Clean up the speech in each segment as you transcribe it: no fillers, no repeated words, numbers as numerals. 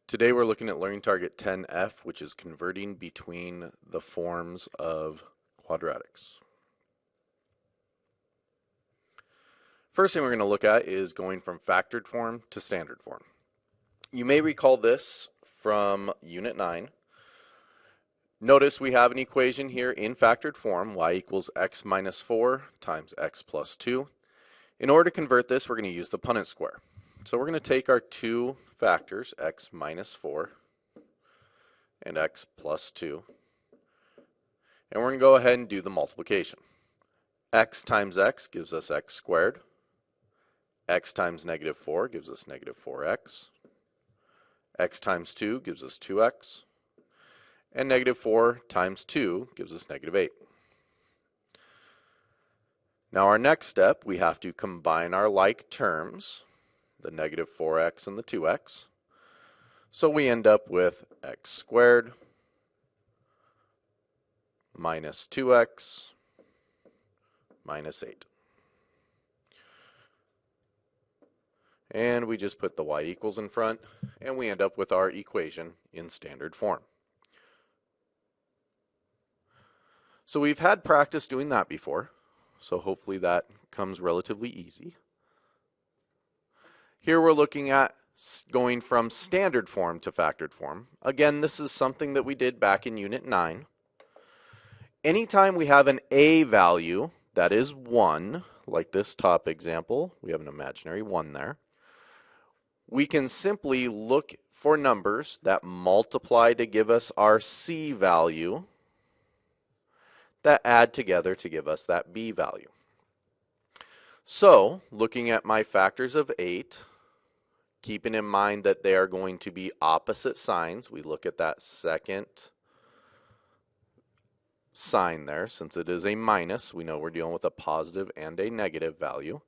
Today we're looking at learning target 10F, which is converting between the forms of quadratics. First thing we're going to look at is going from factored form to standard form. You may recall this from Unit 9. Notice we have an equation here in factored form, y equals x minus 4 times x plus 2. In order to convert this, we're going to use the Punnett square. So we're going to take our two factors, x minus 4 and x plus 2, and we're going to go ahead and do the multiplication. X times x gives us x squared. X times negative 4 gives us negative 4x. X times 2 gives us 2x. And negative 4 times 2 gives us negative 8. Now our next step, we have to combine our like terms, the negative 4x and the 2x. So we end up with x squared minus 2x minus 8. And we just put the y equals in front, and we end up with our equation in standard form. So we've had practice doing that before, so hopefully that comes relatively easy. Here we're looking at going from standard form to factored form. Again, this is something that we did back in Unit 9. Anytime we have an a value that is 1, like this top example, we have an imaginary 1 there, we can simply look for numbers that multiply to give us our c value that add together to give us that b value. So, looking at my factors of 8, keeping in mind that they are going to be opposite signs, we look at that second sign there. Since it is a minus, we know we're dealing with a positive and a negative value.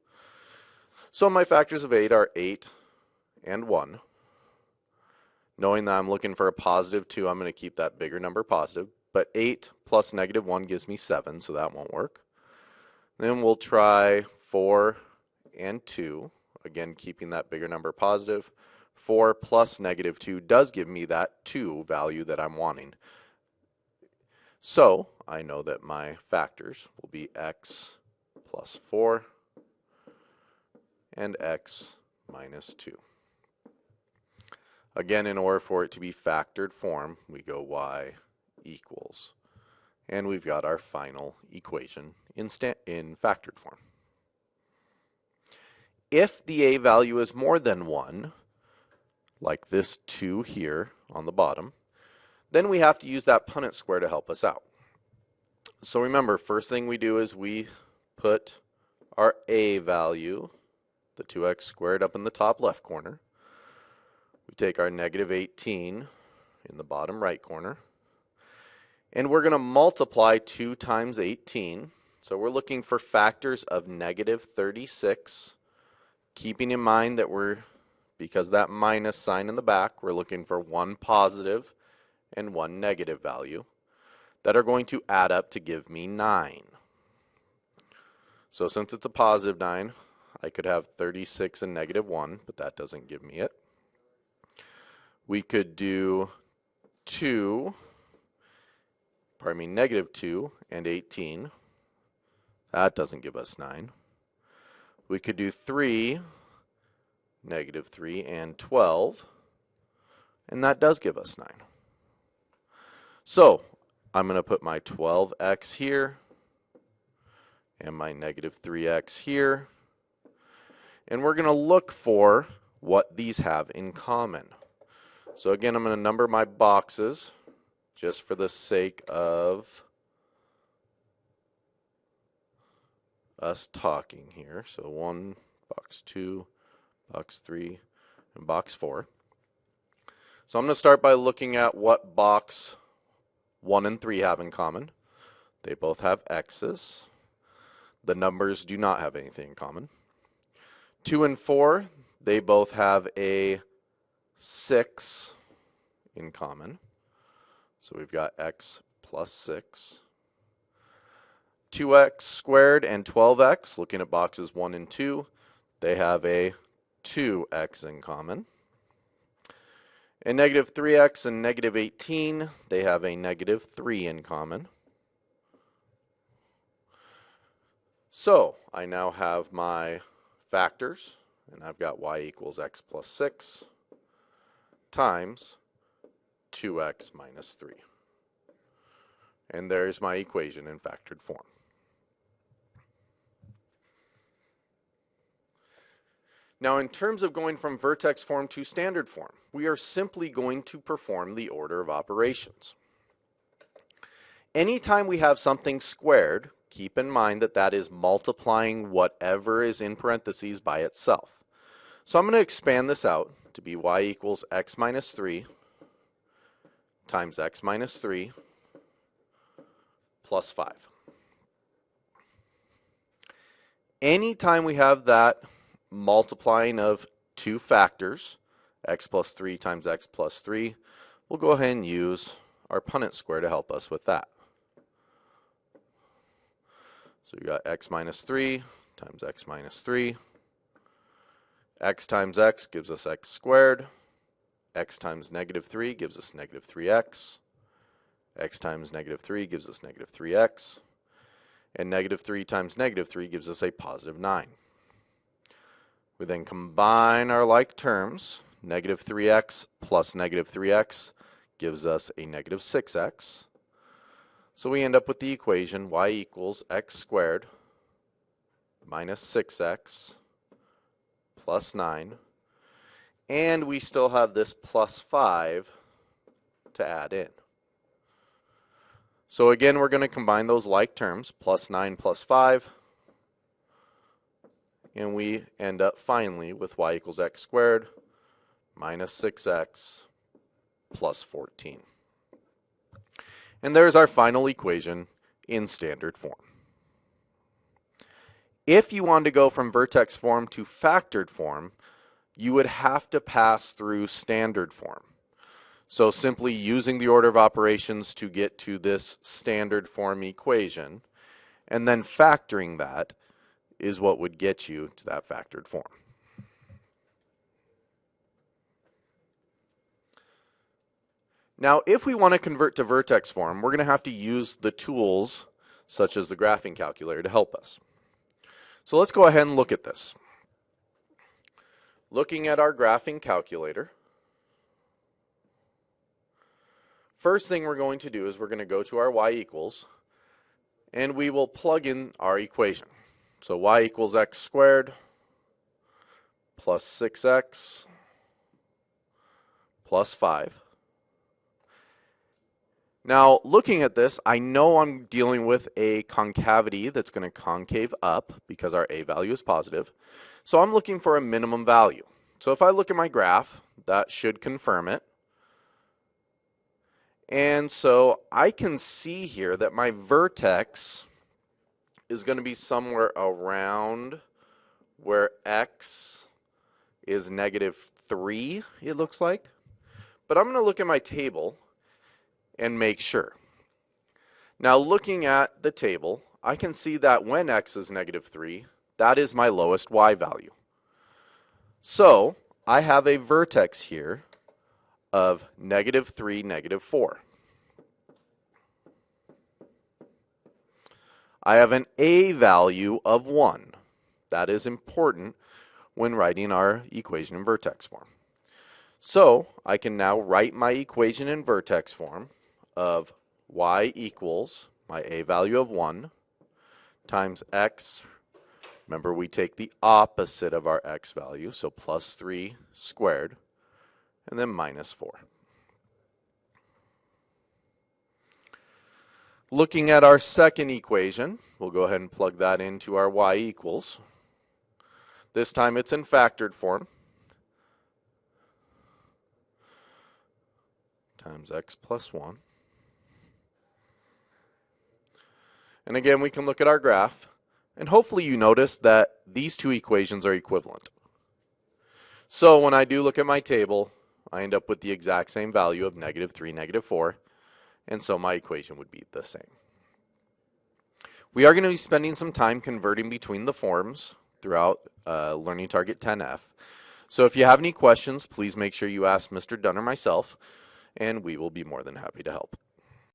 So my factors of 8 are 8 and 1. Knowing that I'm looking for a positive 2, I'm going to keep that bigger number positive. But 8 plus negative 1 gives me 7, so that won't work. Then we'll try 4 and 2. Again, keeping that bigger number positive. 4 plus negative 2 does give me that 2 value that I'm wanting. So I know that my factors will be x plus 4 and x minus 2. Again, in order for it to be factored form, we go y equals. And we've got our final equation in factored form. If the a value is more than 1, like this 2 here on the bottom, then we have to use that Punnett square to help us out. So remember, first thing we do is we put our a value, the 2x squared, up in the top left corner. We take our negative 18 in the bottom right corner. And we're going to multiply 2 times 18. So we're looking for factors of negative 36. Keeping in mind that because that minus sign in the back, we're looking for one positive and one negative value that are going to add up to give me 9. So since it's a positive 9, I could have 36 and negative 1, but that doesn't give me it. We could do negative 2 and 18. That doesn't give us 9. We could do 3, negative 3, and 12, and that does give us 9. So I'm going to put my 12x here and my negative 3x here, and we're going to look for what these have in common. So again, I'm going to number my boxes just for the sake of us talking here. So 1, box 2, box 3, and box 4. So I'm going to start by looking at what box 1 and 3 have in common. They both have x's. The numbers do not have anything in common. 2 and 4, they both have a 6 in common. So we've got x plus 6. 2x squared and 12x, looking at boxes 1 and 2, they have a 2x in common. And negative 3x and negative 18, they have a negative 3 in common. So I now have my factors, and I've got y equals x plus 6 times 2x minus 3. And there's my equation in factored form. Now, in terms of going from vertex form to standard form, we are simply going to perform the order of operations. Anytime we have something squared, keep in mind that that is multiplying whatever is in parentheses by itself. So I'm going to expand this out to be y equals x minus 3 times x minus 3 plus 5. Anytime we have that multiplying of two factors, x plus 3 times x plus 3, we'll go ahead and use our Punnett square to help us with that. So we got x minus 3 times x minus 3. X times x gives us x squared. X times negative 3 gives us negative 3x. X times negative 3 gives us negative 3x. And negative 3 times negative 3 gives us a positive 9. We then combine our like terms. Negative 3x plus negative 3x gives us a negative 6x. So we end up with the equation y equals x squared minus 6x plus 9. And we still have this plus 5 to add in. So again, we're going to combine those like terms, plus 9 plus 5. And we end up finally with y equals x squared minus 6x plus 14. And there's our final equation in standard form. If you want to go from vertex form to factored form, you would have to pass through standard form. So simply using the order of operations to get to this standard form equation, and then factoring that is what would get you to that factored form. Now, if we want to convert to vertex form, we're going to have to use the tools such as the graphing calculator to help us. So let's go ahead and look at this. Looking at our graphing calculator, first thing we're going to do is we're going to go to our y equals, and we will plug in our equation. So y equals x squared plus 6x plus 5. Now, looking at this, I know I'm dealing with a concavity that's going to concave up because our a value is positive. So I'm looking for a minimum value. So if I look at my graph, that should confirm it. And so I can see here that my vertex is going to be somewhere around where x is negative 3, it looks like. But I'm going to look at my table and make sure. Now, looking at the table, I can see that when x is negative 3, that is my lowest y value. So I have a vertex here of negative 3, negative 4. I have an a value of 1. That is important when writing our equation in vertex form. So I can now write my equation in vertex form of y equals my a value of 1 times x. Remember, we take the opposite of our x value, so plus 3 squared, and then minus 4. Looking at our second equation, we'll go ahead and plug that into our y equals. This time it's in factored form. Times x plus 1. And again, we can look at our graph, and hopefully you notice that these two equations are equivalent. So when I do look at my table, I end up with the exact same value of negative 3, negative 4, and so my equation would be the same. We are going to be spending some time converting between the forms throughout Learning Target 10F. So if you have any questions, please make sure you ask Mr. Dunn or myself, and we will be more than happy to help.